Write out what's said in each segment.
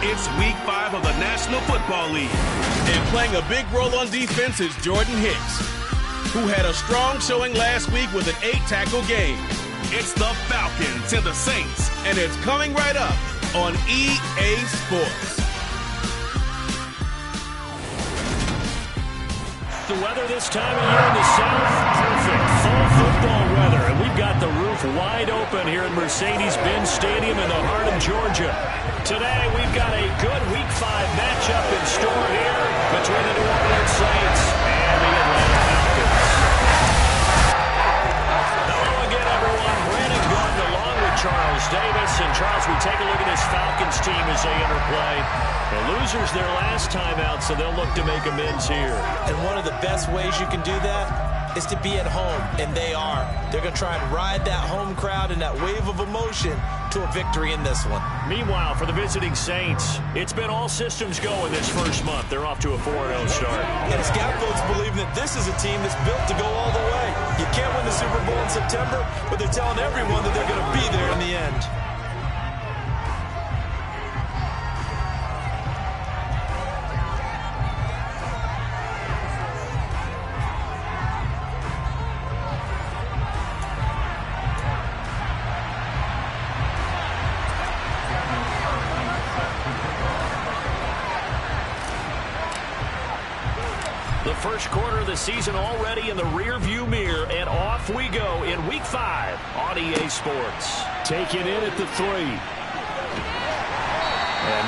It's Week 5 of the National Football League. And playing a big role on defense is Jordan Hicks, who had a strong showing last week with an 8-tackle game. It's the Falcons and the Saints, and it's coming right up on EA Sports. The weather this time of year in the South, perfect. Fall football weather, and we've got the roof wide open here at Mercedes-Benz Stadium in the heart of Georgia. Today, we've got a good Week 5 matchup in store here between the New Orleans Saints and the Atlanta Falcons. Hello again, everyone. Brandon Gordon along with Charles Davis. And Charles, we take a look at this Falcons team as they interplay. The losers their last time out, so they'll look to make amends here. And one of the best ways you can do that is to be at home, and they are. They're going to try and ride that home crowd and that wave of emotion to a victory in this one. Meanwhile, for the visiting Saints, it's been all systems go in this first month. They're off to a 4-0 start. And scout folks believe that this is a team that's built to go all the way. You can't win the Super Bowl in September, but they're telling everyone that they're going to be there in the end. The first quarter of the season already in the rear-view mirror, and off we go in Week 5 on EA Sports. Taken in at the 3. And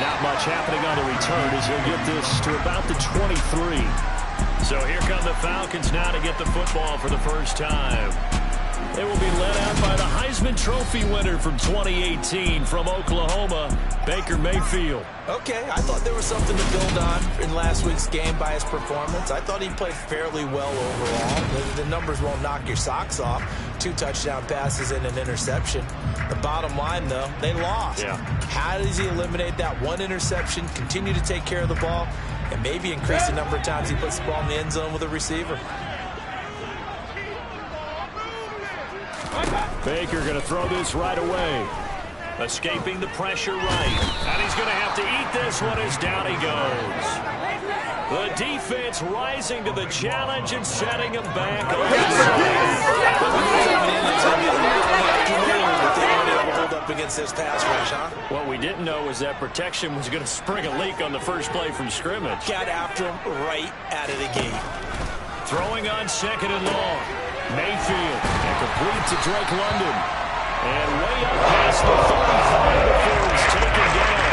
not much happening on the return as he'll get this to about the 23. So here come the Falcons now to get the football for the first time. They will be led out by the Heisman Trophy winner from 2018 from Oklahoma, Baker Mayfield. Okay, I thought there was something to build on in last week's game by his performance. I thought he played fairly well overall. The numbers won't knock your socks off. 2 touchdown passes and an interception. The bottom line, though, they lost. Yeah. How does he eliminate that one interception, continue to take care of the ball, and maybe increase the number of times he puts the ball in the end zone with a receiver? Baker going to throw this right away. Escaping the pressure right. And he's going to have to eat this one as down he goes. The defense rising to the challenge and setting him back. Hold up against this pass rush, huh? What we didn't know was that protection was going to spring a leak on the first play from scrimmage. Got after him right out of the gate. Throwing on 2nd and long. Mayfield, and complete to Drake London. And way up past the 35 before he's taken down.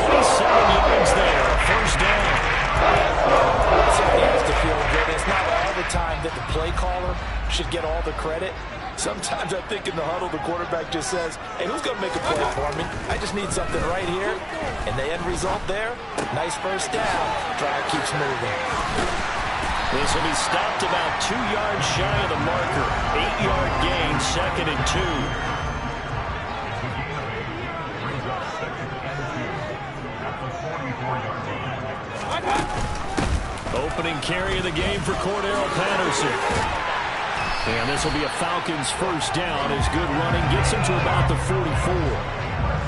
27 yards there, first down. Somebody has to feel good. It's not all the time that the play caller should get all the credit. Sometimes I think in the huddle, the quarterback just says, hey, who's going to make a play for me? I just need something right here. And the end result there, nice first down. Drive keeps moving. This will be stopped about 2 yards shy of the marker. 8-yard gain, 2nd and 2. Opening carry of the game for Cordero Patterson. And this will be a Falcons first down as good running gets him to about the 44.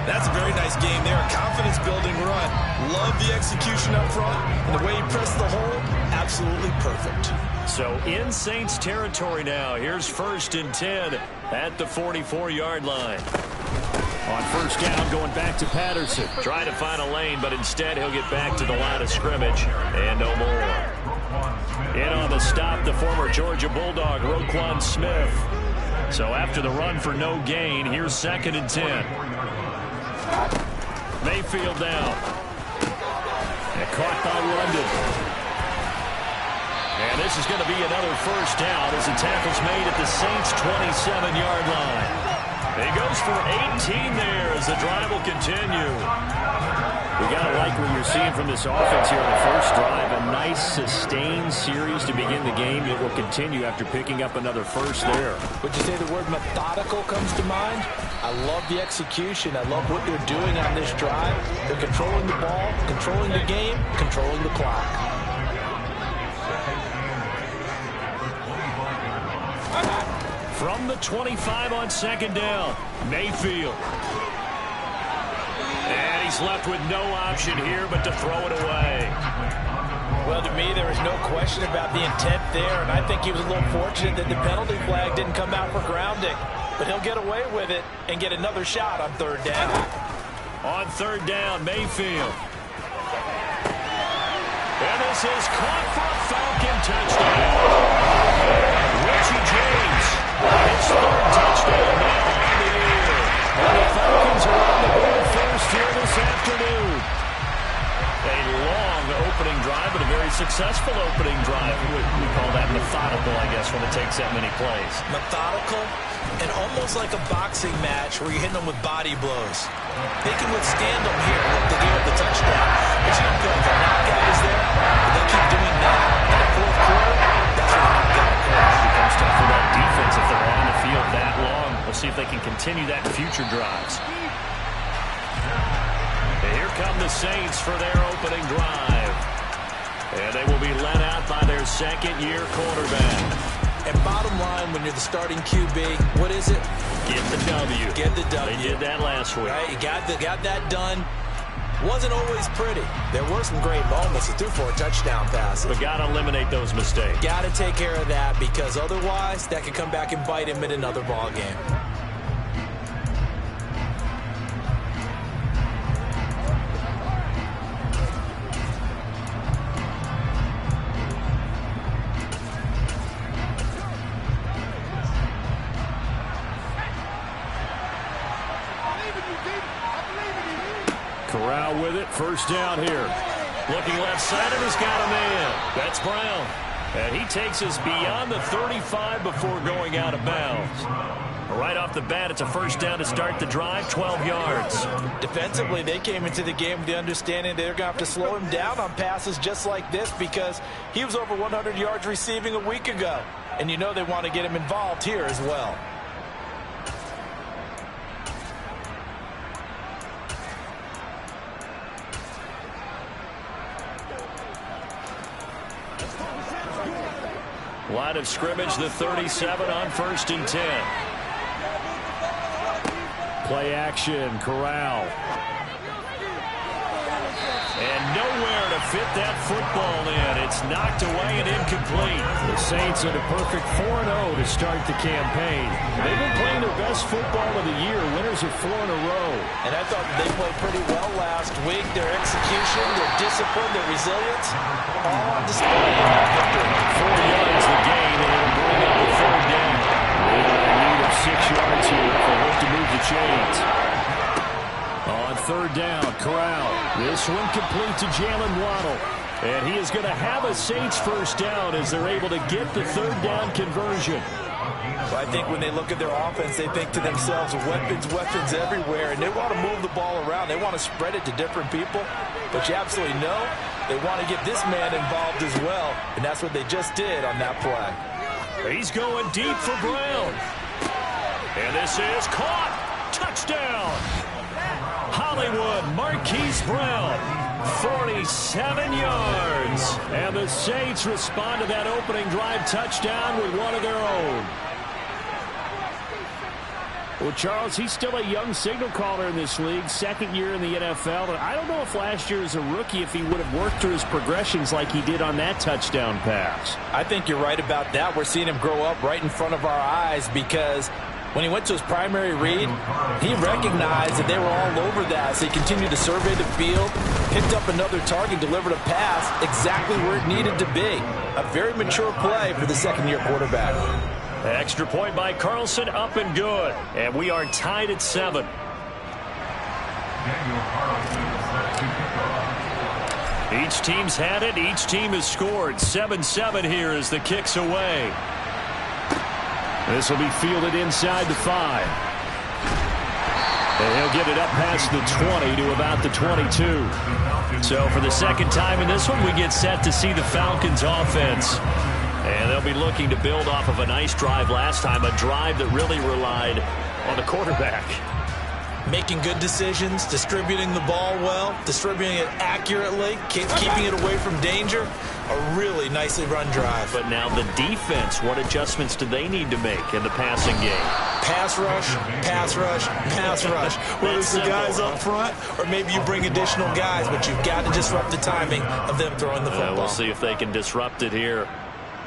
That's a very nice game there. A confidence-building run. Love the execution up front. And the way he pressed the hole, absolutely perfect. So in Saints territory now. Here's 1st and 10 at the 44-yard line. On first down, going back to Patterson. Trying to find a lane, but instead he'll get back to the line of scrimmage. And no more. In on the stop, the former Georgia Bulldog, Roquan Smith. So after the run for no gain, here's 2nd and 10. Mayfield down. And caught by London. And this is going to be another first down as the tackle's made at the Saints' 27-yard line. He goes for 18 there as the drive will continue. We got to like what you're seeing from this offense here on the first drive. A nice, sustained series to begin the game. It will continue after picking up another first there. Would you say the word methodical comes to mind? I love the execution. I love what they're doing on this drive. They're controlling the ball, controlling the game, controlling the clock. From the 25 on 2nd down, Mayfield. And he He's left with no option here but to throw it away. Well, to me, there was no question about the intent there, and I think he was a little fortunate that the penalty flag didn't come out for grounding. But he'll get away with it and get another shot on third down. On third down, Mayfield. And this is caught for a Falcon touchdown. Richie James, his third touchdown now on the year. And the Falcons are on the board first here this afternoon. A long opening drive, but a very successful opening drive. We call that methodical, I guess, when it takes that many plays. Methodical and almost like a boxing match where you're hitting them with body blows. They can withstand them here. Look, they gave up the touchdown. But you don't feel like the knockout is there. But they keep doing that in the fourth quarter. That's when the knockout occurs. It becomes tough for that defense if they're on the field that long. We'll see if they can continue that in future drives. Here come the Saints for their opening drive. And they will be led out by their second-year quarterback. And bottom line, when you're the starting QB, what is it? Get the W. Get the W. They did that last week. Right, you got that done. Wasn't always pretty. There were some great moments. He threw 4 touchdown passes. But got to eliminate those mistakes. Got to take care of that because otherwise that could come back and bite him in another ball game. Corral with it. First down here. Looking left side, and he's got a man. That's Brown. And he takes us beyond the 35 before going out of bounds. Right off the bat, it's a first down to start the drive, 12 yards. Defensively, they came into the game with the understanding they're going to have to slow him down on passes just like this because he was over 100 yards receiving a week ago. And you know they want to get him involved here as well. Line of scrimmage, the 37 on 1st and 10. Play action, Corral. And nowhere to fit that football in. It's knocked away and incomplete. The Saints are the perfect 4-0 to start the campaign. They've been playing their best football of the year. Winners of 4 in a row. And I thought they played pretty well last week. Their execution, their discipline, their resilience, all on display in that victory. 4 yards the gain, and it'll bring up the third down. They are in need of 6 yards here if they hope to move the chains. On third down, Corral. This one complete to Jalen Waddle. And he is going to have a Saints first down as they're able to get the third down conversion. Well, I think when they look at their offense, they think to themselves, weapons everywhere, and they want to move the ball around. They want to spread it to different people. But you absolutely know they want to get this man involved as well, and that's what they just did on that play. He's going deep for Brown. And this is caught. Touchdown. Hollywood, Marquise Brown, 47 yards. And the Saints respond to that opening drive touchdown with one of their own. Well, Charles, he's still a young signal caller in this league, second year in the NFL. And I don't know if last year as a rookie, if he would have worked through his progressions like he did on that touchdown pass. I think you're right about that. We're seeing him grow up right in front of our eyes because when he went to his primary read, he recognized that they were all over that. So he continued to survey the field, picked up another target, delivered a pass exactly where it needed to be. A very mature play for the second-year quarterback. Extra point by Carlson, up and good. And we are tied at 7. Each team's had it. Each team has scored. 7-7 here as the kick's away. This will be fielded inside the 5. And he'll get it up past the 20 to about the 22. So for the second time in this one, we get set to see the Falcons offense. And they'll be looking to build off of a nice drive last time, a drive that really relied on the quarterback. Making good decisions, distributing the ball well, distributing it accurately, keeping it away from danger. A really nicely run drive. But now the defense, what adjustments do they need to make in the passing game? pass rush, pass rush, pass rush. Whether it's the guys up front or maybe you bring additional guys, but you've got to disrupt the timing of them throwing the football. We'll see if they can disrupt it here.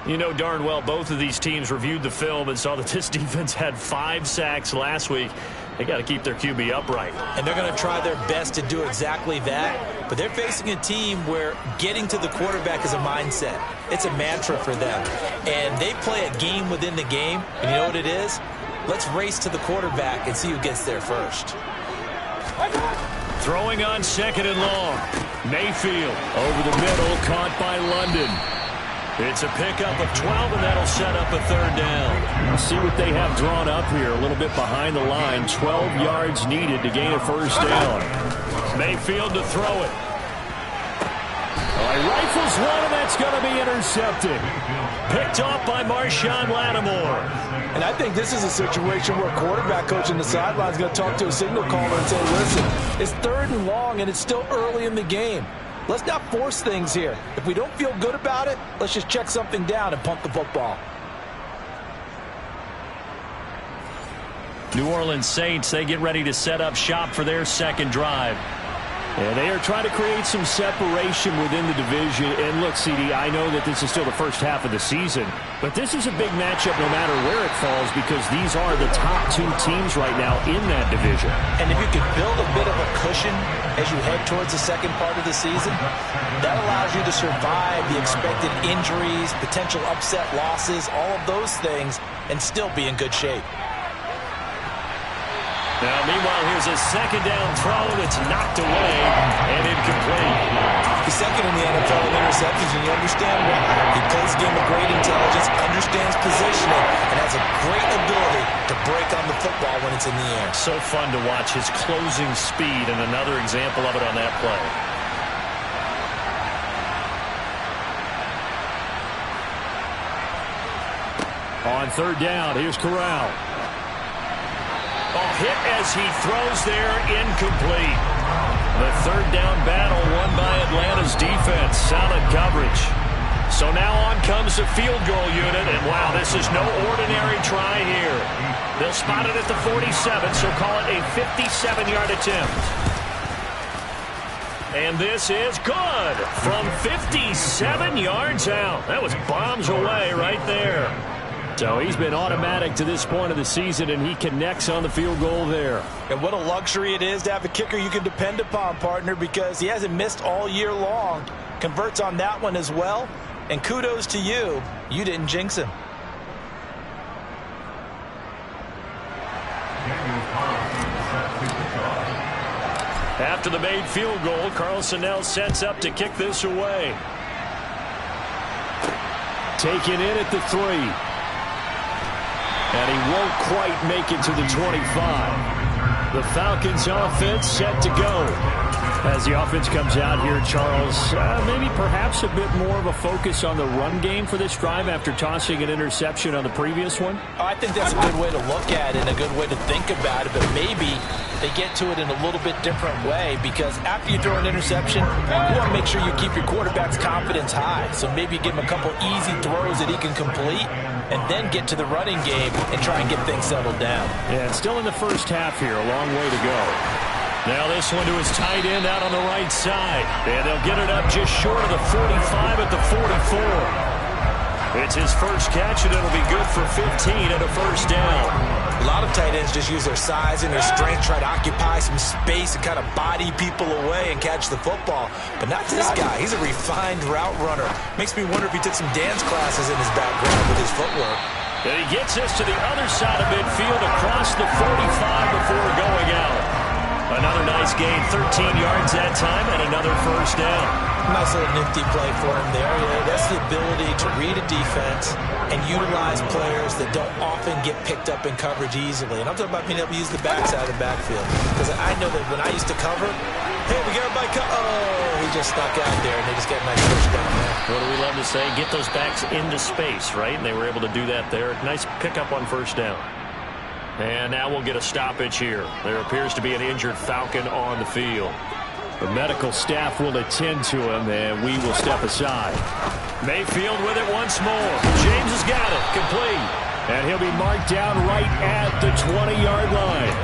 You know darn well both of these teams reviewed the film and saw that this defense had 5 sacks last week. They got to keep their QB upright. And they're going to try their best to do exactly that. But they're facing a team where getting to the quarterback is a mindset. It's a mantra for them. And they play a game within the game. And you know what it is? Let's race to the quarterback and see who gets there first. Throwing on 2nd and long. Mayfield over the middle, caught by London. It's a pickup of 12, and that'll set up a 3rd down. See what they have drawn up here, a little bit behind the line. 12 yards needed to gain a 1st down. Mayfield to throw it. He rifles one, and that's going to be intercepted. Picked off by Marshawn Lattimore. And I think this is a situation where quarterback coach in the sideline is going to talk to a signal caller and say, listen, it's 3rd and long, and it's still early in the game. Let's not force things here. If we don't feel good about it, let's just check something down and punt the football. New Orleans Saints, they get ready to set up shop for their 2nd drive. And they are trying to create some separation within the division. And look, CD, I know that this is still the first half of the season, but this is a big matchup no matter where it falls because these are the top 2 teams right now in that division. And if you can build a bit of a cushion as you head towards the second part of the season, that allows you to survive the expected injuries, potential upset losses, all of those things, and still be in good shape. Now, meanwhile, here's a 2nd down throw that's knocked away and incomplete. He's 2nd in the NFL in interceptions, and you understand why. He plays a game of great intelligence, understands positioning, and has a great ability to break on the football when it's in the air. So fun to watch his closing speed, and another example of it on that play. On 3rd down, here's Corral. Hit as he throws there, incomplete. The 3rd down battle won by Atlanta's defense. Solid coverage. So now on comes the field goal unit, and wow, this is no ordinary try here. They'll spot it at the 47, so call it a 57-yard attempt. And this is good from 57 yards out. That was bombs away right there. So he's been automatic to this point of the season, and he connects on the field goal there. And what a luxury it is to have a kicker you can depend upon, partner, because he hasn't missed all year long. Converts on that one as well. And kudos to you. You didn't jinx him. After the made field goal, Carlson now sets up to kick this away. Taken in at the 3. And he won't quite make it to the 25. The Falcons offense set to go. As the offense comes out here, Charles, maybe perhaps a bit more of a focus on the run game for this drive after tossing an interception on the previous one? I think that's a good way to look at it and a good way to think about it, but maybe they get to it in a little bit different way because after you throw an interception, you want to make sure you keep your quarterback's confidence high. So maybe you give him a couple easy throws that he can complete and then get to the running game and try and get things settled down. Yeah, still in the first half here, a long way to go. Now this one to his tight end out on the right side. And they'll get it up just short of the 45 at the 44. It's his first catch, and it'll be good for 15 and a 1st down. A lot of tight ends just use their size and their strength, try to occupy some space and kind of body people away and catch the football. But not this guy. He's a refined route runner. Makes me wonder if he took some dance classes in his background with his footwork. And he gets us to the other side of midfield across the 45 before going out. Another nice gain, 13 yards that time, and another 1st down. Nice little nifty play for him there. That's the ability to read a defense and utilize players that don't often get picked up in coverage easily. And I'm talking about being able to use the backside of the backfield. Because I know that when I used to cover, hey, we got everybody he just stuck out there, and they just get a nice 1st down there. What do we love to say? Get those backs into space, right? And they were able to do that there. Nice pickup on 1st down. And now we'll get a stoppage here. There appears to be an injured Falcon on the field. The medical staff will attend to him, and we will step aside. Mayfield with it once more. James has got it. Complete. And he'll be marked down right at the 20-yard line.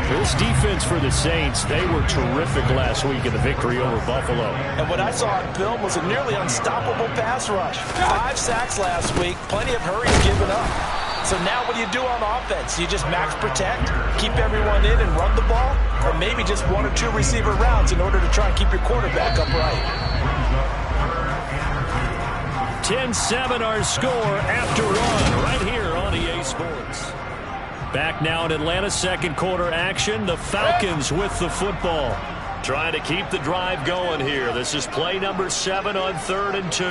This defense for the Saints, they were terrific last week in the victory over Buffalo. And what I saw on film was a nearly unstoppable pass rush. 5 sacks last week, plenty of hurries given up. So now what do you do on offense? You just max protect, keep everyone in and run the ball, or maybe just 1 or 2 receiver routes in order to try and keep your quarterback upright. 10-7 our score after one right here on EA Sports. Back now in Atlanta, second quarter action. The Falcons with the football. Trying to keep the drive going here. This is play number 7 on 3rd and 2.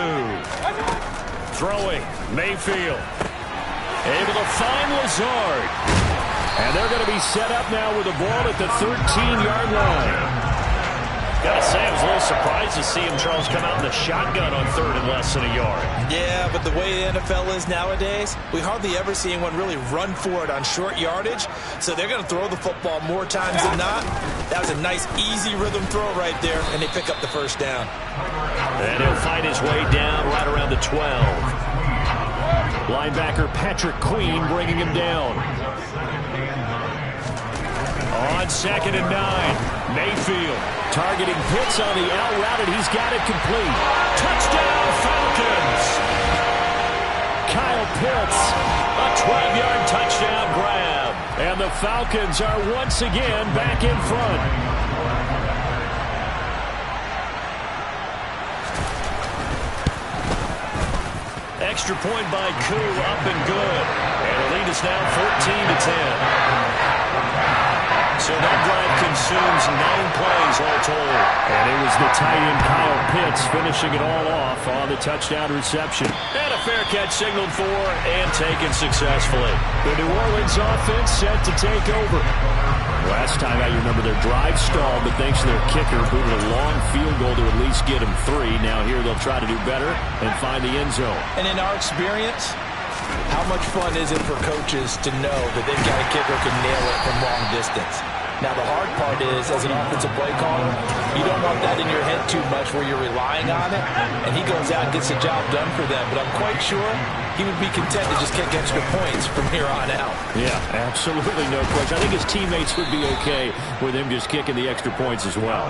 Throwing, Mayfield. Able to find Lazard. And they're going to be set up now with the ball at the 13-yard line. Gotta say, I was a little surprised to see him, Charles, come out in the shotgun on 3rd and less than a yard. Yeah, but the way the NFL is nowadays, we hardly ever see anyone really run for it on short yardage. So they're going to throw the football more times than not. That was a nice, easy rhythm throw right there, and they pick up the first down. And he'll find his way down right around the 12. Linebacker Patrick Queen bringing him down. On 2nd and 9, Mayfield targeting Pitts on the out route, and he's got it complete. Touchdown, Falcons! Kyle Pitts, a 12-yard touchdown grab. And the Falcons are once again back in front. Extra point by Koo, up and good. And the lead is now 14-10. So that drive consumes 9 plays all told. And it was the tight end Kyle Pitts finishing it all off on the touchdown reception. And a fair catch signaled for and taken successfully. The New Orleans offense set to take over. Last time out, you remember their drive stalled, but thanks to their kicker, booted a long field goal to at least get them 3. Now here they'll try to do better and find the end zone. And in our experience, how much fun is it for coaches to know that they've got a kicker who can nail it from long distance? Now, the hard part is, as an offensive play caller, you don't want that in your head too much where you're relying on it, and he goes out and gets the job done for them. But I'm quite sure he would be content to just kick extra points from here on out. Yeah, absolutely no question. I think his teammates would be okay with him just kicking the extra points as well.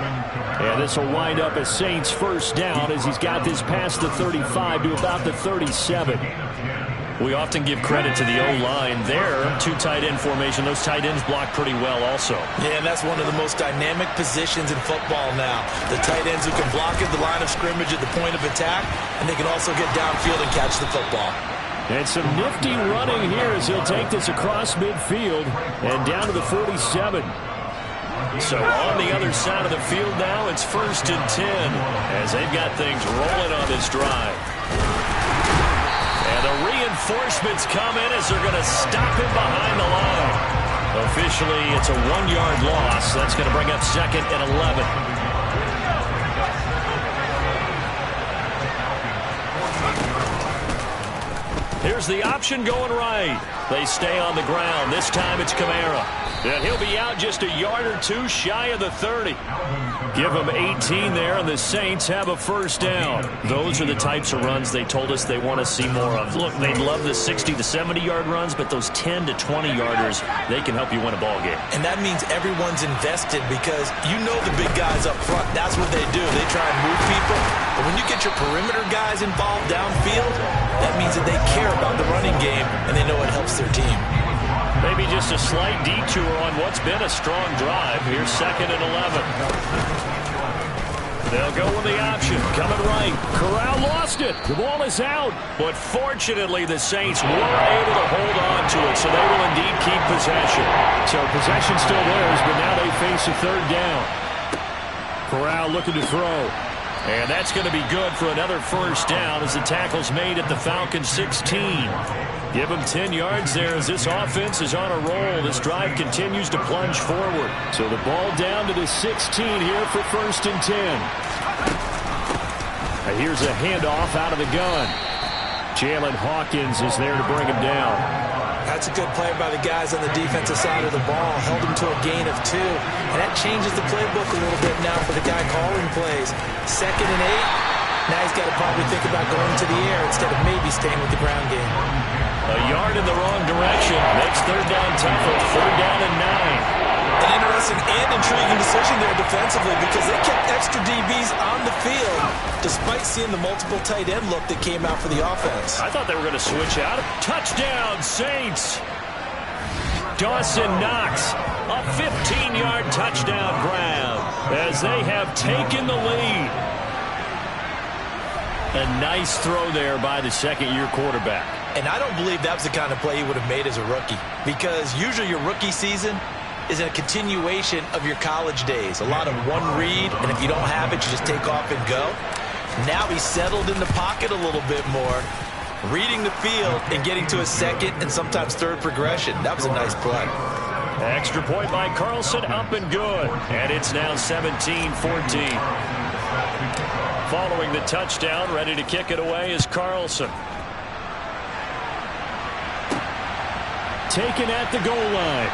And this will wind up a Saints first down as he's got this past the 35 to about the 37. We often give credit to the O-line there. 2 tight end formation. Those tight ends block pretty well also. Yeah, and that's one of the most dynamic positions in football now. The tight ends who can block at the line of scrimmage at the point of attack, and they can also get downfield and catch the football. And some nifty running here as he'll take this across midfield and down to the 47. So on the other side of the field now, it's 1st and 10 as they've got things rolling on this drive. And the reinforcements come in as they're going to stop him behind the line. Officially, it's a 1-yard loss. That's going to bring up 2nd and 11. Here's the option going right. They stay on the ground. This time it's Kamara. And he'll be out just a yard or 2 shy of the 30. Give them 18 there, and the Saints have a first down. Those are the types of runs they told us they want to see more of. Look, they love the 60 to 70-yard runs, but those 10 to 20-yarders, they can help you win a ball game. And that means everyone's invested because you know the big guys up front. That's what they do. They try and move people. But when you get your perimeter guys involved downfield, that means that they care about the running game, and they know it helps their team. Maybe just a slight detour on what's been a strong drive. Here's 2nd and 11. They'll go with the option. Coming right. Corral lost it. The ball is out. But fortunately, the Saints were able to hold on to it, so they will indeed keep possession. So possession still theirs, but now they face a 3rd down. Corral looking to throw. And that's going to be good for another first down as the tackle's made at the Falcons 16. Give them 10 yards there as this offense is on a roll. This drive continues to plunge forward. So the ball down to the 16 here for 1st and 10. Now here's a handoff out of the gun. Jalen Hawkins is there to bring him down. That's a good play by the guys on the defensive side of the ball. Held him to a gain of 2. And that changes the playbook a little bit now for the guy calling plays. 2nd and 8. Now he's got to probably think about going to the air instead of maybe staying with the ground game. A yard in the wrong direction. Makes third down tougher. Third down and 9. An interesting and intriguing decision there defensively because they kept extra DBs on the field despite seeing the multiple tight end look that came out for the offense. I thought they were going to switch out. Touchdown, Saints. Dawson Knox, a 15-yard touchdown grab as they have taken the lead. A nice throw there by the second-year quarterback. And I don't believe that was the kind of play he would have made as a rookie because usually your rookie season is a continuation of your college days. A lot of one read, and if you don't have it, you just take off and go. Now he's settled in the pocket a little bit more, reading the field and getting to a second and sometimes third progression. That was a nice play. Extra point by Carlson, up and good. And it's now 17-14. Following the touchdown, ready to kick it away is Carlson. Taken at the goal line.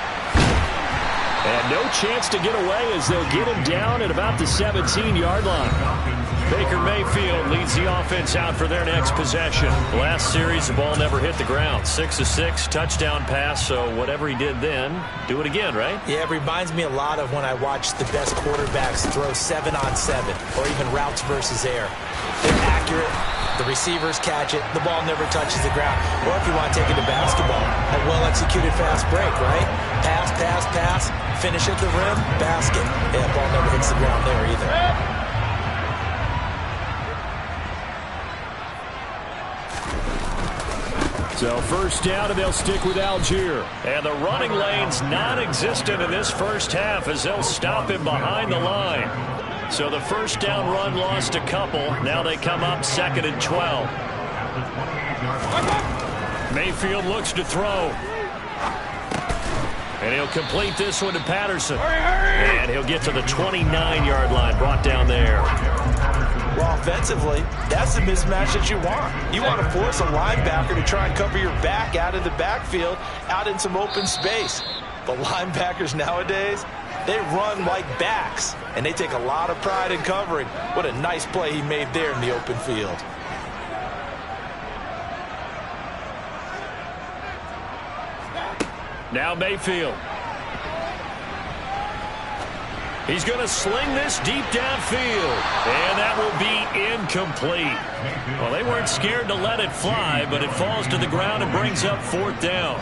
And no chance to get away as they'll get him down at about the 17-yard line. Baker Mayfield leads the offense out for their next possession. Last series, the ball never hit the ground. 6 of 6, touchdown pass, so whatever he did then, do it again, right? Yeah, it reminds me a lot of when I watched the best quarterbacks throw 7-on-7 or even routes versus air. They're accurate. The receivers catch it. The ball never touches the ground. Or if you want to take it to basketball, a well-executed fast break, right? Pass, pass, pass. Finish at the rim, basket. Yeah, ball never hits the ground there either. So first down, and they'll stick with Algier. And the running lane's non-existent in this first half as they'll stop him behind the line. So the first down run lost a couple. Now they come up 2nd and 12. Mayfield looks to throw. And he'll complete this one to Patterson. And he'll get to the 29-yard line, brought down there. Well, offensively, that's the mismatch that you want. You want to force a linebacker to try and cover your back out of the backfield, out in some open space. The linebackers nowadays, they run like backs, and they take a lot of pride in covering. What a nice play he made there in the open field. Now Mayfield. He's going to sling this deep downfield, and that will be incomplete. Well, they weren't scared to let it fly, but it falls to the ground and brings up 4th down.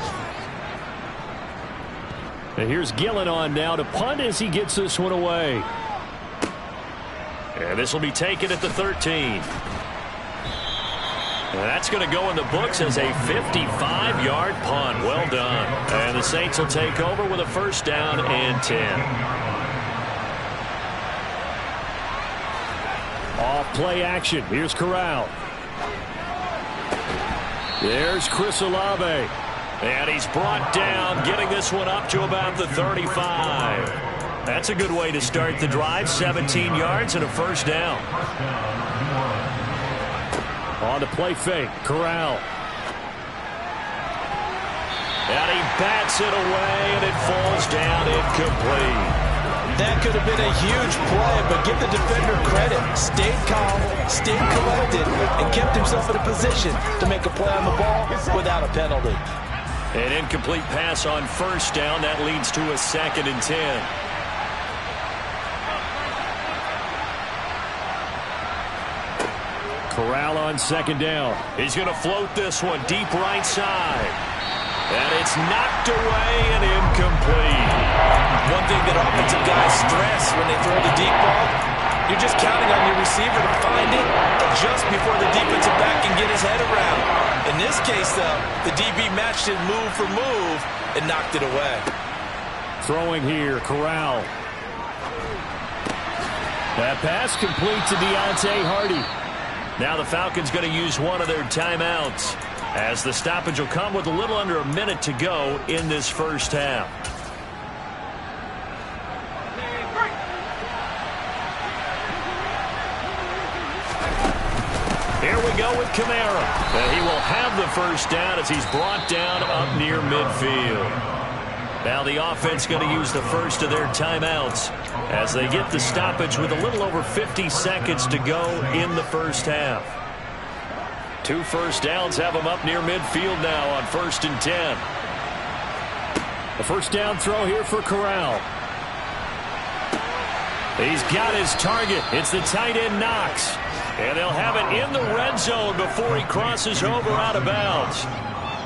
And here's Gillen on now to punt as he gets this one away. And this will be taken at the 13. And that's going to go in the books as a 55-yard punt. Well done. And the Saints will take over with a first down and 10. Off play action. Here's Corral. There's Chris Olave. And he's brought down, getting this one up to about the 35. That's a good way to start the drive. 17 yards and a first down. On the play fake, Corral. And he bats it away, and it falls down incomplete. That could have been a huge play, but give the defender credit. Stayed calm, stayed collected, and kept himself in a position to make a play on the ball without a penalty. An incomplete pass on first down. That leads to a 2nd and 10. Corral on 2nd down. He's going to float this one deep right side. And it's knocked away and incomplete. One thing that offensive guys stress when they throw the deep ball, you're just counting on your receiver to find it just before the defensive back can get his head around. In this case, though, the DB matched it move for move and knocked it away. Throwing here, Corral. That pass complete to Deontay Hardy. Now the Falcons going to use one of their timeouts, as the stoppage will come with a little under a minute to go in this first half. Here we go with Kamara. And he will have the first down as he's brought down up near midfield. Now the offense going to use the first of their timeouts as they get the stoppage with a little over 50 seconds to go in the first half. 2 first downs have them up near midfield now on 1st and 10. A first down throw here for Corral. He's got his target. It's the tight end Knox. And they'll have it in the red zone before he crosses over out of bounds.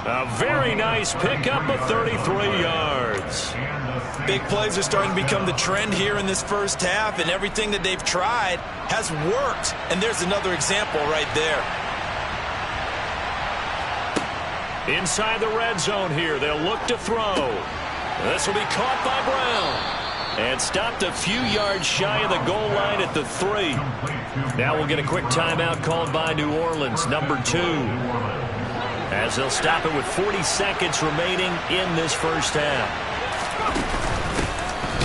A very nice pickup of 33 yards. Big plays are starting to become the trend here in this first half, and everything that they've tried has worked. And there's another example right there. Inside the red zone here, they'll look to throw. This will be caught by Brown. And stopped a few yards shy of the goal line at the 3. Now we'll get a quick timeout called by New Orleans, number 2. As they'll stop it with 40 seconds remaining in this first half.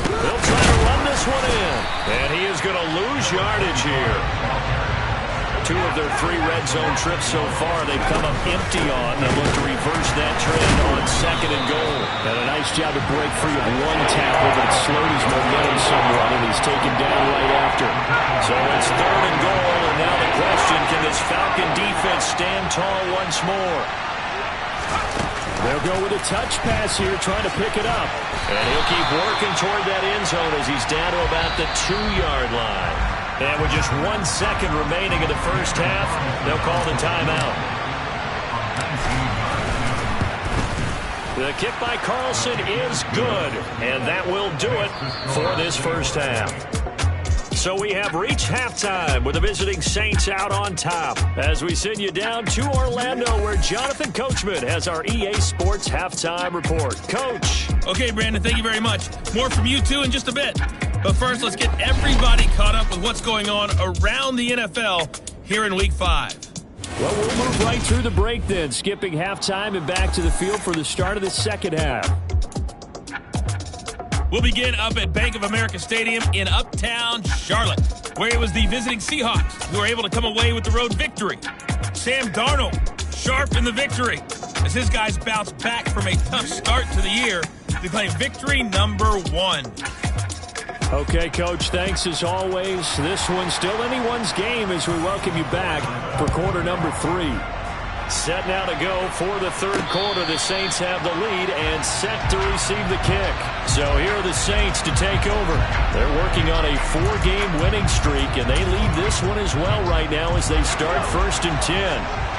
They'll try to run this one in. And he is going to lose yardage here. 2 of their 3 red zone trips so far they've come up empty on. They'll look to reverse that trend on 2nd and goal. And a nice job to break free of 1 tackle, but it slowed his momentum somewhat, and he's taken down right after. So it's 3rd and goal, and now the question, can this Falcon defense stand tall once more? They'll go with a touch pass here, trying to pick it up. And he'll keep working toward that end zone as he's down to about the 2-yard line. And with just 1 second remaining in the first half, they'll call the timeout. The kick by Carlson is good, and that will do it for this first half. So we have reached halftime with the visiting Saints out on top as we send you down to Orlando where Jonathan Coachman has our EA Sports halftime report. Coach. Okay, Brandon, thank you very much. More from you two in just a bit. But first, let's get everybody caught up with what's going on around the NFL here in Week 5. Well, we'll move right through the break then, skipping halftime and back to the field for the start of the second half. We'll begin up at Bank of America Stadium in Uptown Charlotte, where it was the visiting Seahawks who were able to come away with the road victory. Sam Darnold, sharp in the victory, as his guys bounce back from a tough start to the year to claim victory number 1. Okay, Coach, thanks as always. This one's still anyone's game as we welcome you back for quarter number 3. Set now to go for the 3rd quarter. The Saints have the lead and set to receive the kick. So here are the Saints to take over. They're working on a 4-game winning streak, and they lead this one as well right now as they start 1st and 10.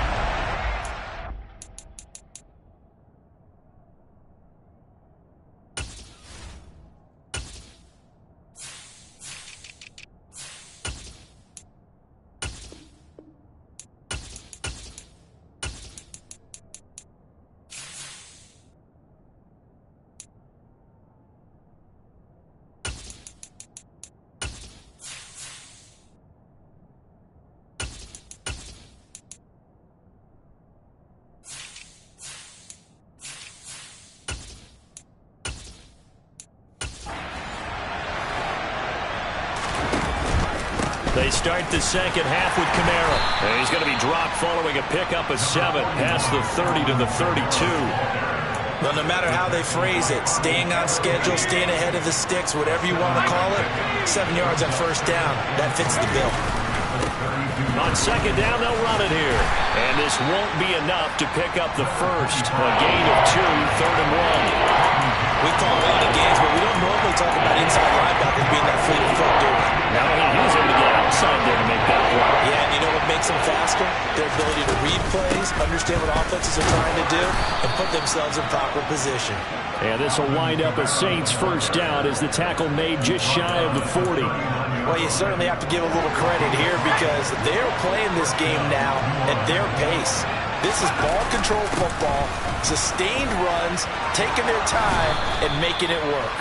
They start the second half with Kamara. And he's going to be dropped following a pickup of 7 past the 30 to the 32. Well, no matter how they phrase it, staying on schedule, staying ahead of the sticks, whatever you want to call it, 7 yards on 1st down, that fits the bill. On 2nd down, they'll run it here. And this won't be enough to pick up the first. A gain of 2, 3rd and 1. We call a lot of games, but we don't normally talk about inside linebackers being that fleet of foot, do we? No, he was able to get outside there to make that play. Yeah, and you know what makes them faster? Their ability to read plays, understand what offenses are trying to do, and put themselves in proper position. And this will wind up a Saints 1st down as the tackle made just shy of the 40. Well, you certainly have to give a little credit here because they're playing this game now at their pace. This is ball control football, sustained runs, taking their time, and making it work.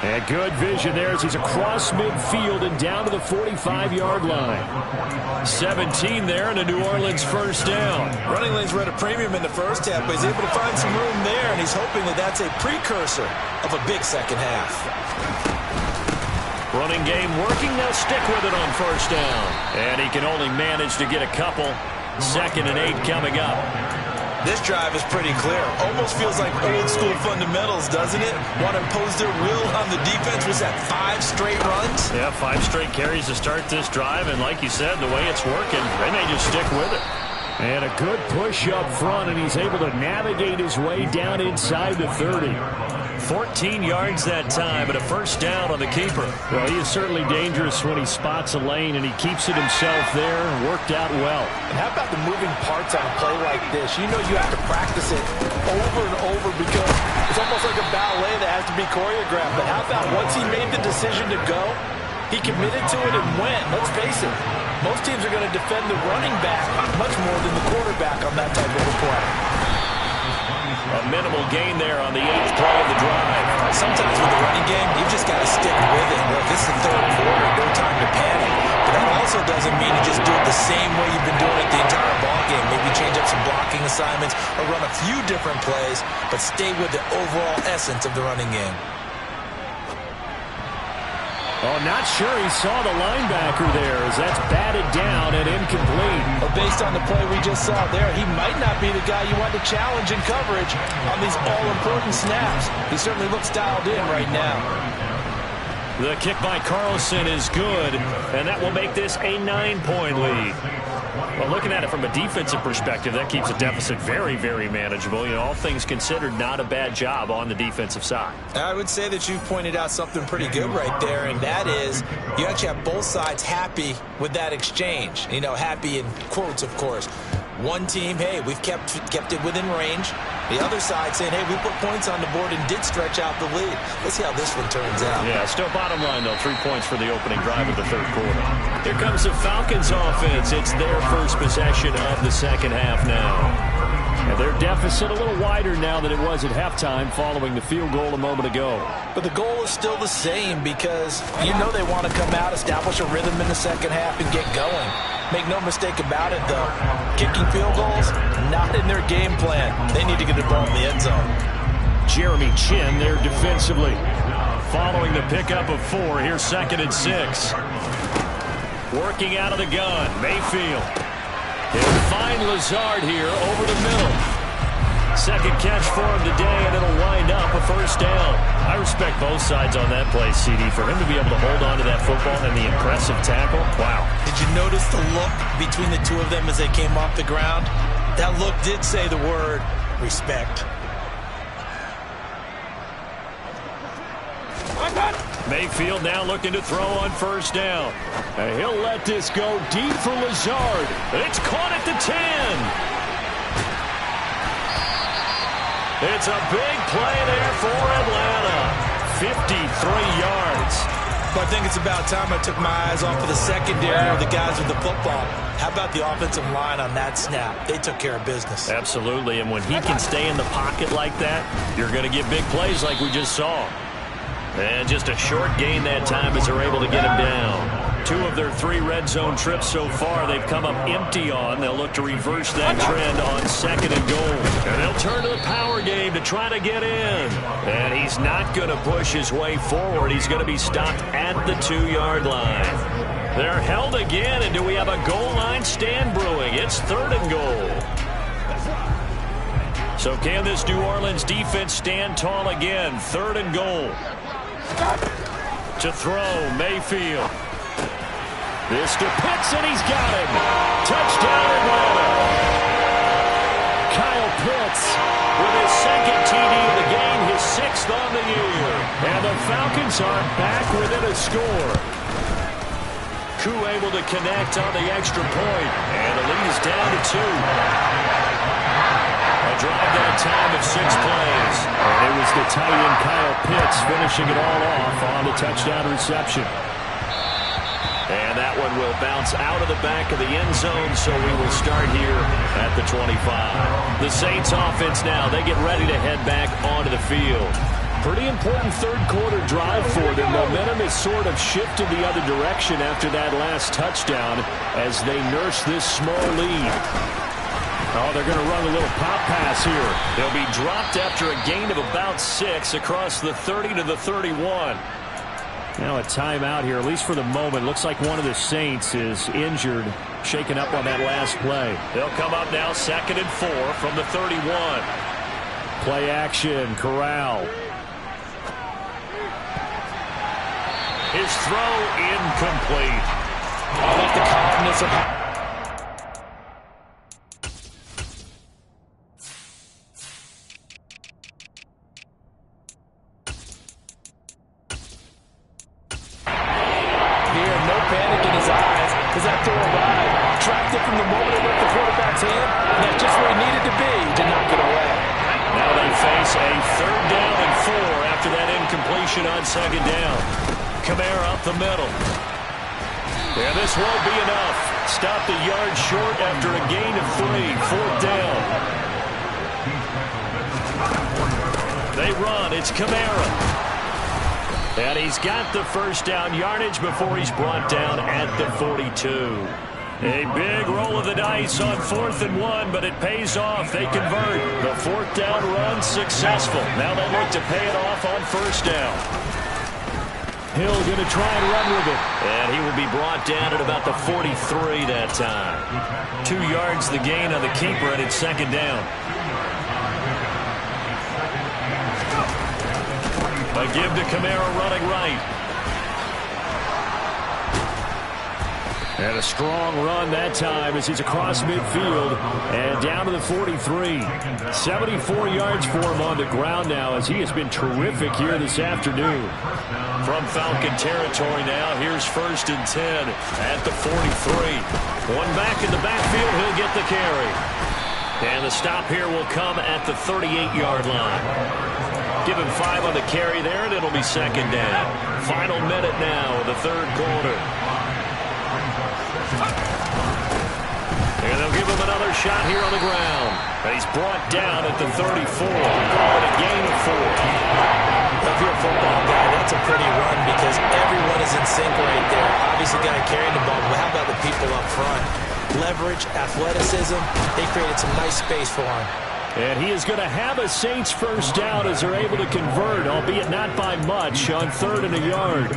And good vision there as he's across midfield and down to the 45-yard line. 17 there and a New Orleans 1st down. Running lanes were at a premium in the first half, but he's able to find some room there, and he's hoping that that's a precursor of a big second half. Running game working, they'll stick with it on 1st down. And he can only manage to get a couple. 2nd and 8 coming up. This drive is pretty clear. Almost feels like old school fundamentals, doesn't it? Want to impose their will on the defense. Was that 5 straight runs? Yeah, 5 straight carries to start this drive, and like you said, the way it's working, they may just stick with it. And a good push up front, and he's able to navigate his way down inside the 30. 14 yards that time, and a first down on the keeper. Well, he is certainly dangerous when he spots a lane, and he keeps it himself there and worked out well. And how about the moving parts on a play like this? You know you have to practice it over and over because it's almost like a ballet that has to be choreographed. But how about once he made the decision to go, he committed to it and went. Let's face it, most teams are going to defend the running back much more than the quarterback on that type of a play. A minimal gain there on the 8th play of the drive. Sometimes with the running game, you've just got to stick with it. Look, this is the 3rd quarter, no time to panic. But that also doesn't mean you just do it the same way you've been doing it the entire ball game. Maybe change up some blocking assignments or run a few different plays, but stay with the overall essence of the running game. Oh, not sure he saw the linebacker there as that's batted down and incomplete. Well, based on the play we just saw there, he might not be the guy you want to challenge in coverage on these all-important snaps. He certainly looks dialed in right now. The kick by Carlson is good, and that will make this a 9-point lead. Well, looking at it from a defensive perspective, that keeps the deficit very, very manageable. You know, all things considered, not a bad job on the defensive side. I would say that you pointed out something pretty good right there, and that is you actually have both sides happy with that exchange. You know, happy in quotes, of course. One team, hey, we've kept it within range. The other side saying, hey, we put points on the board and did stretch out the lead. Let's see how this one turns out. Yeah, still bottom line, though, 3 points for the opening drive of the 3rd quarter. Here comes the Falcons offense. It's their first possession of the second half now. And their deficit a little wider now than it was at halftime following the field goal a moment ago. But the goal is still the same because you know they want to come out, establish a rhythm in the second half, and get going. Make no mistake about it, though. Kicking field goals, not in their game plan. They need to get the ball in the end zone. Jeremy Chin there defensively. Following the pickup of 4, here's 2nd and 6. Working out of the gun, Mayfield. He'll find Lazard here over the middle. Second catch for him today, and it'll wind up a first down. I respect both sides on that play, CD. For him to be able to hold on to that football and the impressive tackle, wow. Did you notice the look between the two of them as they came off the ground? That look did say the word respect. Mayfield now looking to throw on first down. And he'll let this go deep for Lazard. It's caught at the 10. It's a big play there for Atlanta. 53 yards. But I think it's about time I took my eyes off of the secondary or the guys with the football. How about the offensive line on that snap? They took care of business. Absolutely, and when he can stay in the pocket like that, you're going to get big plays like we just saw. And just a short gain that time as they're able to get him down. 2 of their 3 red zone trips so far they've come up empty on. They'll look to reverse that trend on 2nd and goal. And they'll turn to the power game to try to get in. And he's not going to push his way forward. He's going to be stopped at the 2-yard line. They're held again, and do we have a goal line stand brewing? It's 3rd and goal. So can this New Orleans defense stand tall again? 3rd and goal. To throw, Mayfield. This to Pitts, and he's got him. Touchdown, Atlanta. Kyle Pitts with his 2nd TD of the game, his 6th on the year. And the Falcons are back within a score. Koo able to connect on the extra point, and the lead is down to 2. A drive that time of 6 plays. And it was the tight end Kyle Pitts finishing it all off on the touchdown reception. And that one will bounce out of the back of the end zone, so we will start here at the 25. The Saints offense now, they get ready to head back onto the field. Pretty important 3rd quarter drive for them. Momentum has sort of shifted the other direction after that last touchdown as they nurse this small lead. Oh, they're going to run a little pop pass here. They'll be dropped after a gain of about 6 across the 30 to the 31. Now a timeout here, at least for the moment. Looks like one of the Saints is injured, shaken up on that last play. They'll come up now 2nd and 4 from the 31. Play action, Corral. His throw incomplete. I like the calmness of here, no panic in his eyes as that throw arrived. Tracked it from the moment it left the quarterback's hand, and that's just where he needed to be to knock it away. Now they face a 3rd down and 4 after that incompletion on 2nd down. Kamara up the middle. Yeah, this won't be enough. Stopped a yard short after a gain of 3. 4th down. They run. It's Kamara. And he's got the 1st down yardage before he's brought down at the 42. A big roll of the dice on 4th and 1, but it pays off. They convert. The 4th down run successful. Now they look to pay it off on 1st down. Hill going to try and run with it. And he will be brought down at about the 43 that time. 2 yards the gain on the keeper, and it's 2nd down. A give to Kamara running right. And a strong run that time as he's across midfield and down to the 43. 74 yards for him on the ground now as he has been terrific here this afternoon. From Falcon territory now, here's 1st and 10 at the 43. One back in the backfield, he'll get the carry. And the stop here will come at the 38-yard line. Give him 5 on the carry there, and it'll be 2nd down. Final minute now of the 3rd quarter. And they'll give him another shot here on the ground. And he's brought down at the 34. Call it a gain of 4. If you're a football guy, that's a pretty run because everyone is in sync right there. Obviously, got to carry the ball, but how about the people up front? Leverage, athleticism, they created some nice space for him. And he is going to have a Saints 1st down as they're able to convert, albeit not by much, on 3rd and a yard.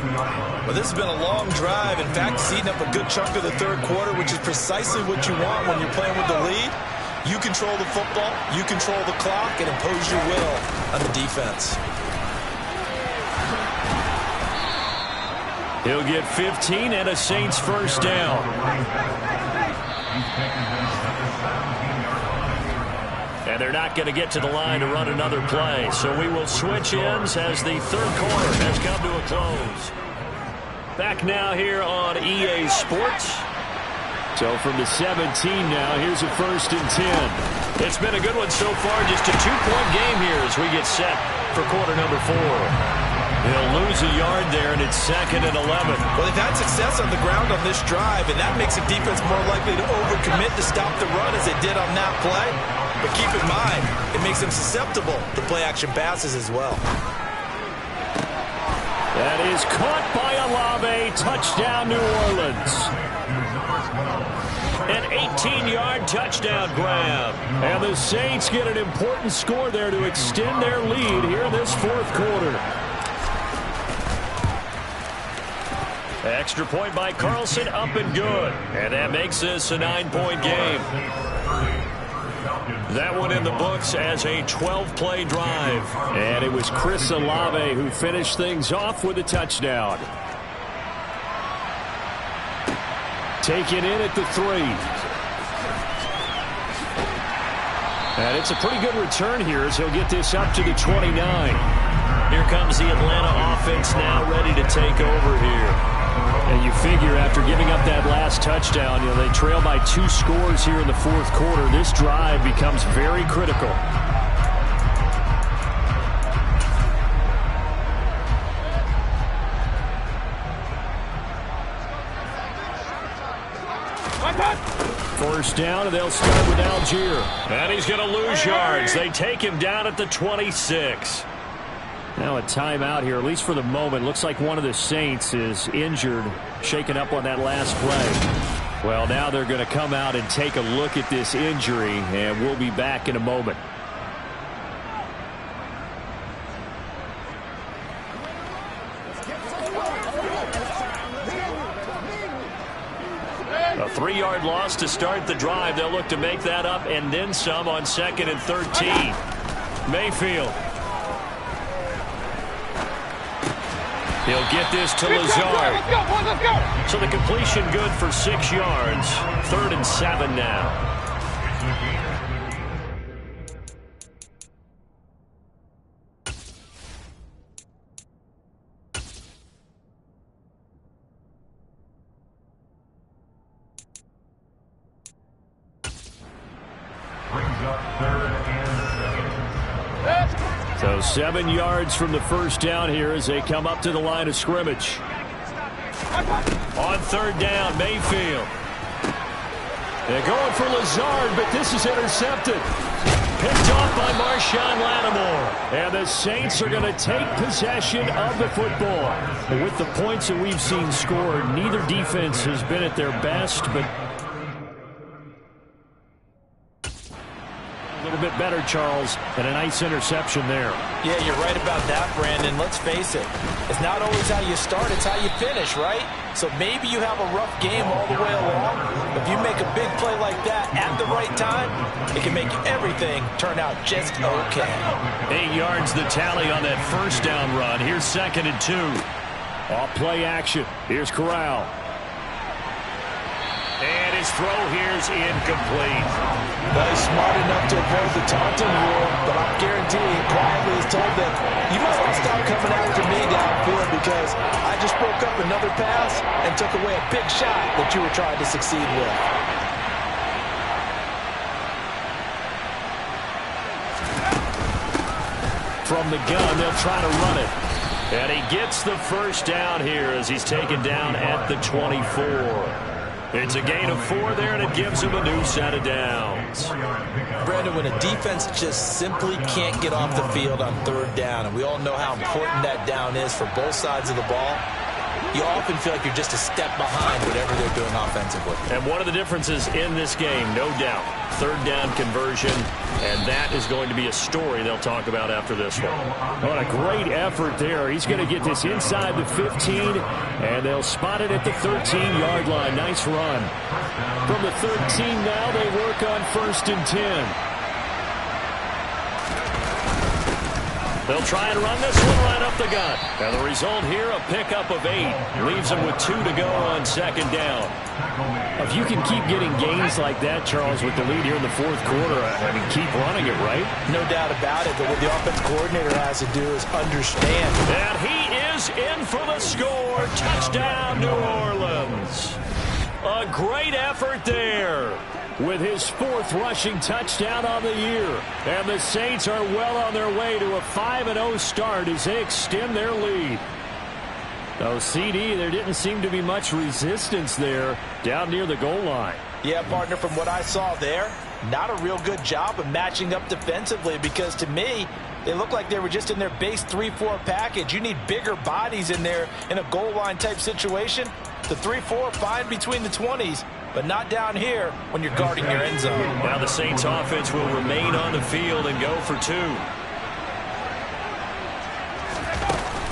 Well, this has been a long drive. In fact, it's eating up a good chunk of the 3rd quarter, which is precisely what you want when you're playing with the lead. You control the football, you control the clock, and impose your will on the defense. He'll get 15 and a Saints 1st down. And they're not going to get to the line to run another play. So we will switch ends as the 3rd quarter has come to a close. Back now here on EA Sports. So from the 17 now, here's a 1st and 10. It's been a good one so far. Just a 2-point game here as we get set for quarter number 4. They'll lose a yard there, and it's 2nd and 11. Well, they've had success on the ground on this drive, and that makes a defense more likely to overcommit to stop the run as they did on that play. But keep in mind, it makes them susceptible to play-action passes as well. That is caught by Olave. Touchdown, New Orleans. An 18-yard touchdown grab. And the Saints get an important score there to extend their lead here in this 4th quarter. Extra point by Carlson, up and good. And that makes this a 9-point game. That one in the books as a 12-play drive. And it was Chris Olave who finished things off with a touchdown. Taken in at the 3. And it's a pretty good return here as he'll get this up to the 29. Here comes the Atlanta offense now ready to take over here. And you figure after giving up that last touchdown, they trail by 2 scores here in the 4th quarter. This drive becomes very critical. First down, and they'll start with Algier. And he's going to lose yards. They take him down at the 26. Now a timeout here, at least for the moment. Looks like one of the Saints is injured, shaken up on that last play. Well, now they're going to come out and take a look at this injury, and we'll be back in a moment. A 3-yard loss to start the drive. They'll look to make that up and then some on 2nd and 13. Mayfield. He'll get this to Lazard. Let's go. So the completion good for 6 yards. 3rd and 7 now. So 7 yards from the first down here as they come up to the line of scrimmage. On 3rd down, Mayfield. They're going for Lazard, but this is intercepted. Picked off by Marshawn Lattimore. And the Saints are going to take possession of the football. And with the points that we've seen scored, neither defense has been at their best, but a little bit better, Charles, and a nice interception there. Yeah, you're right about that, Brandon. Let's face it. It's not always how you start, it's how you finish, right? So maybe you have a rough game all the way along. If you make a big play like that at the right time, it can make everything turn out just okay. 8 yards the tally on that first down run. Here's 2nd and 2. Off play action. Here's Corral. And his throw here's incomplete. Well, he's smart enough to avoid the taunting rule, but I'm guaranteeing quietly has told them, you might want to stop coming after me downfield because I just broke up another pass and took away a big shot that you were trying to succeed with. From the gun, they'll try to run it. And he gets the first down here as he's taken down at the 24. It's a gain of 4 there, and it gives him a new set of downs. Brandon, when a defense just simply can't get off the field on 3rd down, and we all know how important that down is for both sides of the ball, you often feel like you're just a step behind whatever they're doing offensively. And one of the differences in this game, no doubt, 3rd down conversion, and that is going to be a story they'll talk about after this one. What a great effort there. He's going to get this inside the 15, and they'll spot it at the 13-yard line. Nice run. From the 13 now, they work on 1st and 10. They'll try and run this one right up the gut. And the result here, a pickup of 8. Leaves them with 2 to go on 2nd down. If you can keep getting gains like that, Charles, with the lead here in the 4th quarter, I mean, keep running it, right? No doubt about it, but what the offense coordinator has to do is understand. And he is in for the score. Touchdown, New Orleans. A great effort there. With his 4th rushing touchdown on the year. And the Saints are well on their way to a 5-0 start as they extend their lead. Now, CD, there didn't seem to be much resistance there down near the goal line. Yeah, partner, from what I saw there, not a real good job of matching up defensively because to me, they look like they were just in their base 3-4 package. You need bigger bodies in there in a goal line type situation. The 3-4 fine between the 20s, but not down here when you're guarding your end zone. Now the Saints offense will remain on the field and go for 2.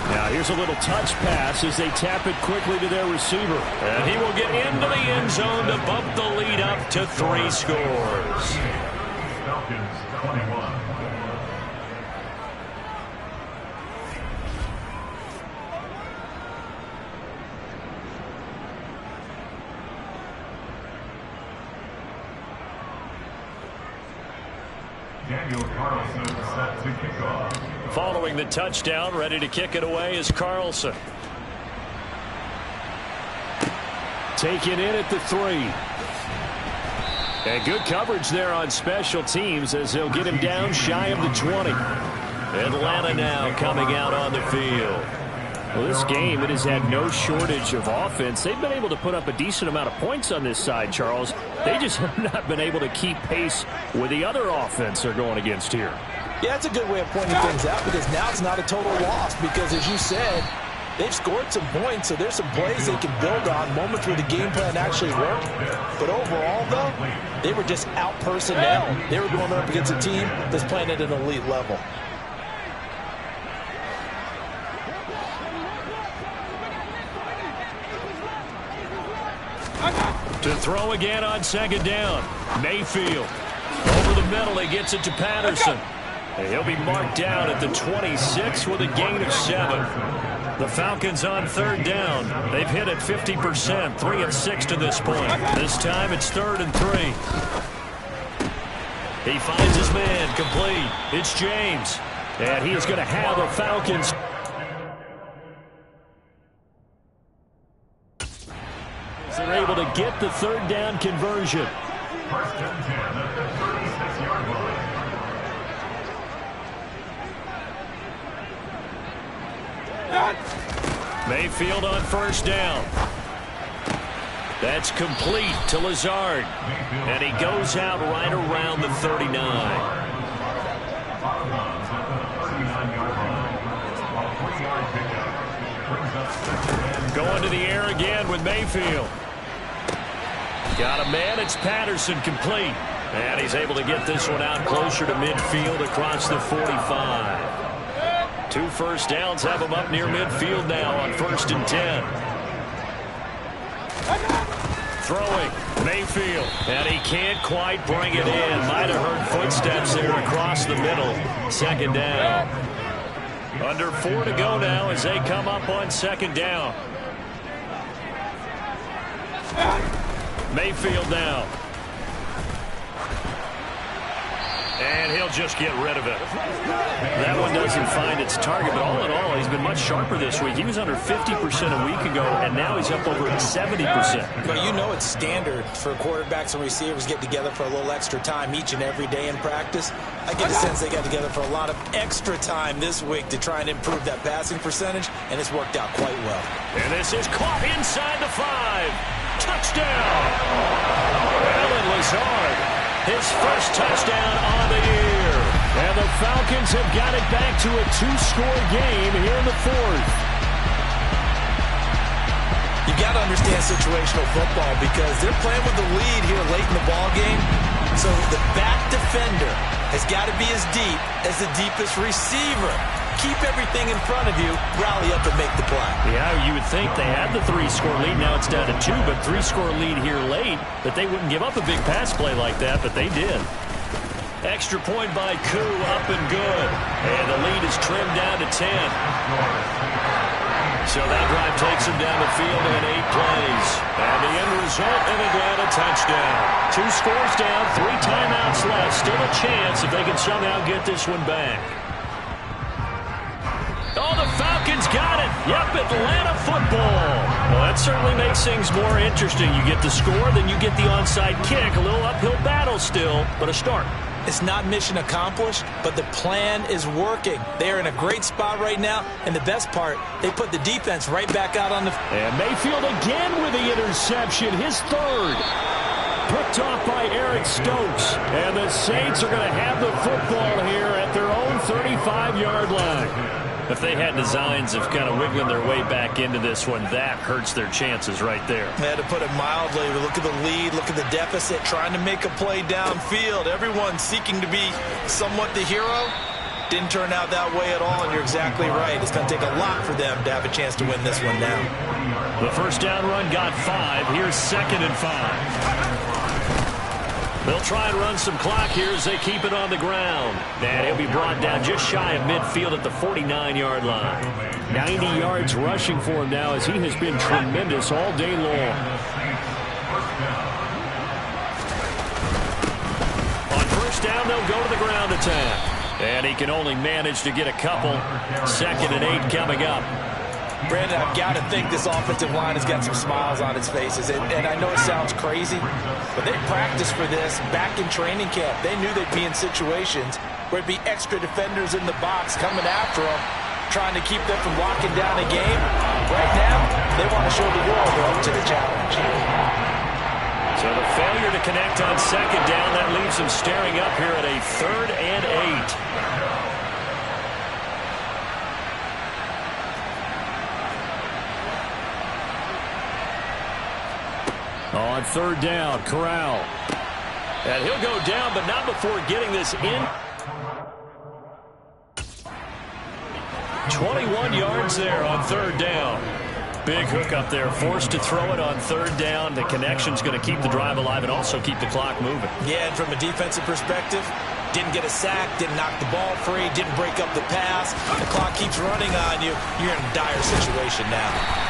Now here's a little touch pass as they tap it quickly to their receiver. And he will get into the end zone to bump the lead up to 3 scores. Falcons 21. Daniel Carlson set to kick off. Following the touchdown, ready to kick it away is Carlson. Taken in at the 3. And good coverage there on special teams as they'll get him down shy of the 20. Atlanta now coming out on the field. Well, this game, it has had no shortage of offense. They've been able to put up a decent amount of points on this side, Charles. They just have not been able to keep pace with the other offense they're going against here. Yeah, that's a good way of pointing things out because now it's not a total loss because, as you said, they've scored some points, so there's some plays they can build on, moments where the game plan actually worked. But overall, though, they were just out-personnel. They were going up against a team that's playing at an elite level. To throw again on second down. Mayfield. Over the middle, he gets it to Patterson. And he'll be marked down at the 26 with a gain of 7. The Falcons on third down. They've hit it 50%, 3 of 6 to this point. This time it's 3rd and 3. He finds his man, complete. It's James. And he is going to have the Falcons. They're able to get the third down conversion. First and 10 at the 36-yard line. Mayfield on first down. That's complete to Lazard. And he goes out right around the 39. Going to the air again with Mayfield. Got a man, it's Patterson, complete. And he's able to get this one out closer to midfield across the 45. 2 first downs have him up near midfield now on 1st and 10. Throwing, Mayfield, and he can't quite bring it in. Might have heard footsteps there across the middle. 2nd down. Under 4 to go now as they come up on 2nd down. Mayfield now. And he'll just get rid of it. That one doesn't find its target, but all in all, he's been much sharper this week. He was under 50% a week ago, and now he's up over 70%. But you know it's standard for quarterbacks and receivers get together for a little extra time each and every day in practice. I get the sense they got together for a lot of extra time this week to try and improve that passing percentage, and it's worked out quite well. And this is caught inside the 5. Touchdown! Alan Lazard, his first touchdown on the year. And the Falcons have got it back to a 2-score game here in the 4th. You got to understand situational football because they're playing with the lead here late in the ball game. So the back defender has got to be as deep as the deepest receiver. Keep everything in front of you, rally up and make the play. Yeah, you would think they had the 3-score lead. Now it's down to 2, but 3-score lead here late. That they wouldn't give up a big pass play like that, but they did. Extra point by Koo, up and good. And the lead is trimmed down to 10. So that drive takes him down the field in 8 plays. And the end result, an Atlanta touchdown. 2 scores down, 3 timeouts left. Still a chance if they can somehow get this one back. Oh, the Falcons got it. Yep, Atlanta football. Well, that certainly makes things more interesting. You get the score, then you get the onside kick. A little uphill battle still, but a start. It's not mission accomplished, but the plan is working. They're in a great spot right now, and the best part, they put the defense right back out on the... And Mayfield again with the interception, his 3rd. Picked off by Eric Stokes. And the Saints are going to have the football here at their own 35-yard line. If they had designs of kind of wiggling their way back into this one, that hurts their chances right there. They had to put it mildly. Look at the lead. Look at the deficit. Trying to make a play downfield. Everyone seeking to be somewhat the hero. Didn't turn out that way at all, and you're exactly right. It's going to take a lot for them to have a chance to win this one now. The first down run got 5. Here's 2nd and 5. They'll try and run some clock here as they keep it on the ground. And he'll be brought down just shy of midfield at the 49-yard line. 90 yards rushing for him now as he has been tremendous all day long. On first down, they'll go to the ground attack. And he can only manage to get a couple. 2nd and 8 coming up. Brandon, I've got to think this offensive line has got some smiles on its faces. And I know it sounds crazy, but they practiced for this back in training camp. They knew they'd be in situations where it'd be extra defenders in the box coming after them, trying to keep them from locking down a game. Right now, they want to show the world they're up to the challenge. So the failure to connect on 2nd down, that leaves them staring up here at a 3rd and 8. On 3rd down, Corral. And he'll go down, but not before getting this in. 21 yards there on 3rd down. Big hook up there, forced to throw it on third down. The connection's going to keep the drive alive and also keep the clock moving. Yeah, and from a defensive perspective, didn't get a sack, didn't knock the ball free, didn't break up the pass. The clock keeps running on you. You're in a dire situation now.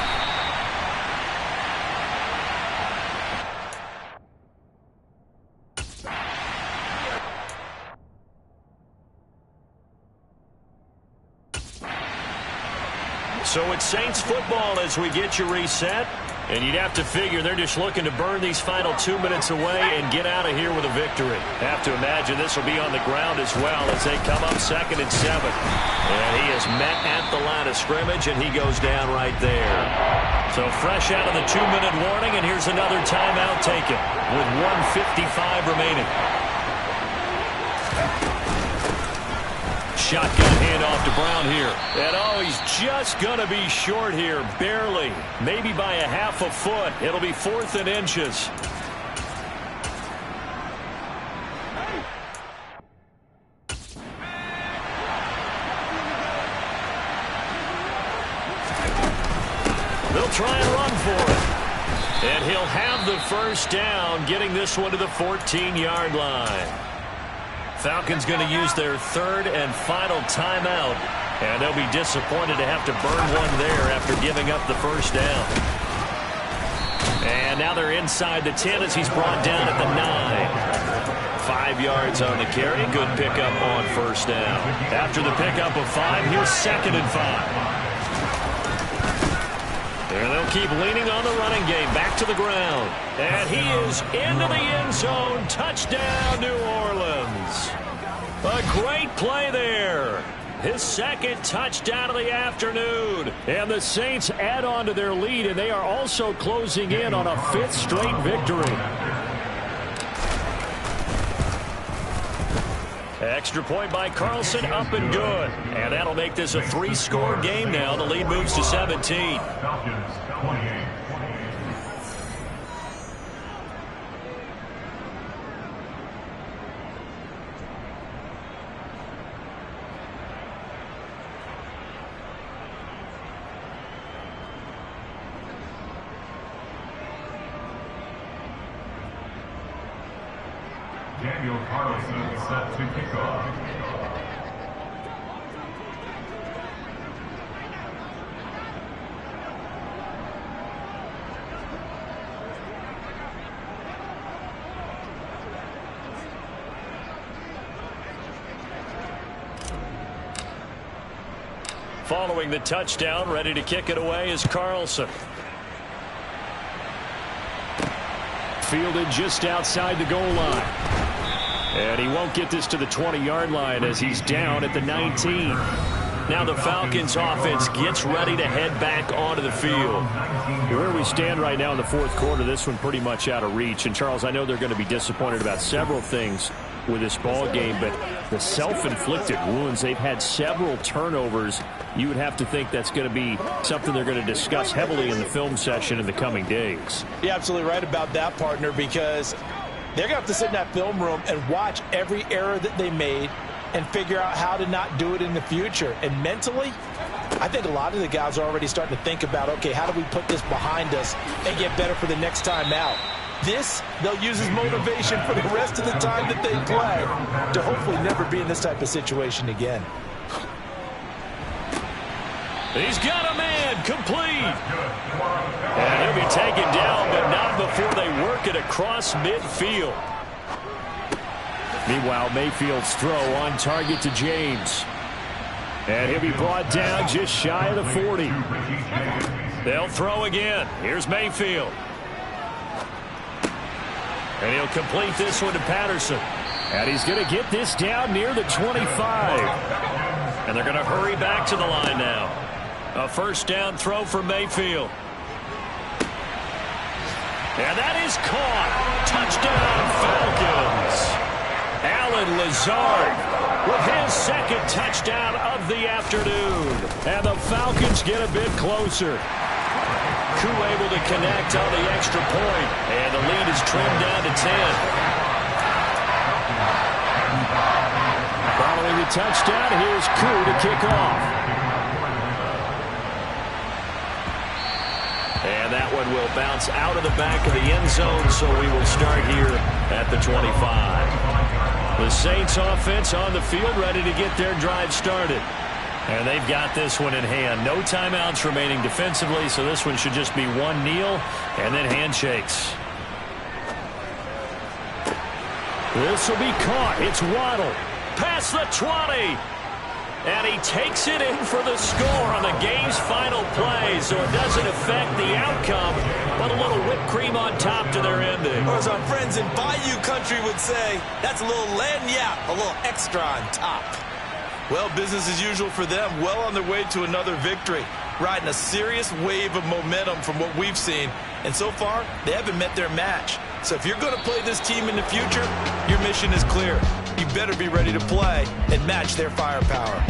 So it's Saints football as we get you reset. And you'd have to figure they're just looking to burn these final 2 minutes away and get out of here with a victory. Have to imagine this will be on the ground as well as they come up 2nd and 7. And he is met at the line of scrimmage, and he goes down right there. So fresh out of the 2-minute warning, and here's another timeout taken with 1:55 remaining. Shotgun handoff to Brown here. And oh, he's just going to be short here, barely. Maybe by a half a foot. It'll be 4th and inches. They'll try and run for it. And he'll have the first down, getting this one to the 14-yard line. Falcons going to use their 3rd and final timeout, and they'll be disappointed to have to burn one there after giving up the first down. And now they're inside the 10 as he's brought down at the 9. 5 yards on the carry. Good pickup on first down. After the pickup of 5, here's 2nd and 5. And they'll keep leaning on the running game. Back to the ground. And he is into the end zone. Touchdown, New Orleans. A great play there. His 2nd touchdown of the afternoon. And the Saints add on to their lead, and they are also closing in on a 5th straight victory. Extra point by Carlson, up and good. And that'll make this a 3-score game now. The lead moves to 17. Falcons 28. Daniel Carlson set to kick off. Following the touchdown, ready to kick it away is Carlson. Fielded just outside the goal line. And he won't get this to the 20-yard line as he's down at the 19. Now the Falcons offense gets ready to head back onto the field. Where we stand right now in the 4th quarter, this one pretty much out of reach. And, Charles, I know they're going to be disappointed about several things with this ball game, but the self-inflicted wounds, they've had several turnovers. You would have to think that's going to be something they're going to discuss heavily in the film session in the coming days. You're absolutely right about that, partner, because they're going to have to sit in that film room and watch every error that they made and figure out how to not do it in the future. And mentally, I think a lot of the guys are already starting to think about, okay, how do we put this behind us and get better for the next time out? This, they'll use as motivation for the rest of the time that they play to hopefully never be in this type of situation again. He's got a man, complete. And he'll be taken down, but not before they work it across midfield. Meanwhile, Mayfield's throw on target to James. And he'll be brought down just shy of the 40. They'll throw again. Here's Mayfield. And he'll complete this one to Patterson. And he's going to get this down near the 25. And they're going to hurry back to the line now. A first down throw for Mayfield. And that is caught. Touchdown, Falcons. Allen Lazard with his 2nd touchdown of the afternoon. And the Falcons get a bit closer. Koo able to connect on the extra point. And the lead is trimmed down to 10. Following the touchdown, here's Koo to kick off. that one will bounce out of the back of the end zone, so we will start here at the 25. The Saints offense on the field, ready to get their drive started. And they've got this one in hand. No timeouts remaining defensively, so this one should just be one kneel and then handshakes. This will be caught. It's Waddle. Past the 20. And he takes it in for the score on the game's final play, so it doesn't affect the outcome, but a little whipped cream on top to their ending. Or as our friends in Bayou Country would say, that's a little lagniappe, a little extra on top. Well, business as usual for them, well on their way to another victory, riding a serious wave of momentum from what we've seen. And so far, they haven't met their match. So if you're going to play this team in the future, your mission is clear. You better be ready to play and match their firepower.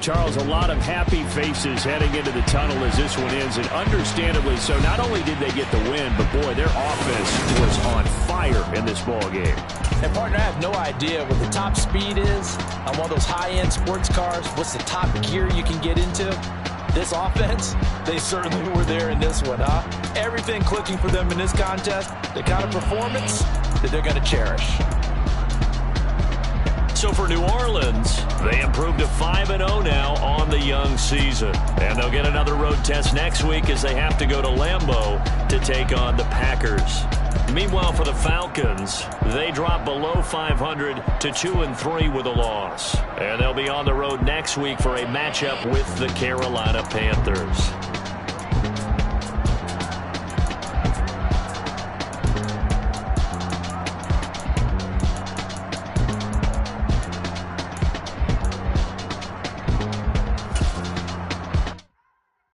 Charles, a lot of happy faces heading into the tunnel as this one ends, and understandably so. Not only did they get the win, but boy, their offense was on fire in this ball game. And partner, I have no idea what the top speed is on one of those high-end sports cars. What's the top gear you can get into? This offense, they certainly were there in this one, huh? Everything clicking for them in this contest, the kind of performance that they're going to cherish. So for New Orleans, they improved to 5-0 now on the young season. And they'll get another road test next week as they have to go to Lambeau to take on the Packers. Meanwhile, for the Falcons, they drop below 500 to 2-3 with a loss. And they'll be on the road next week for a matchup with the Carolina Panthers.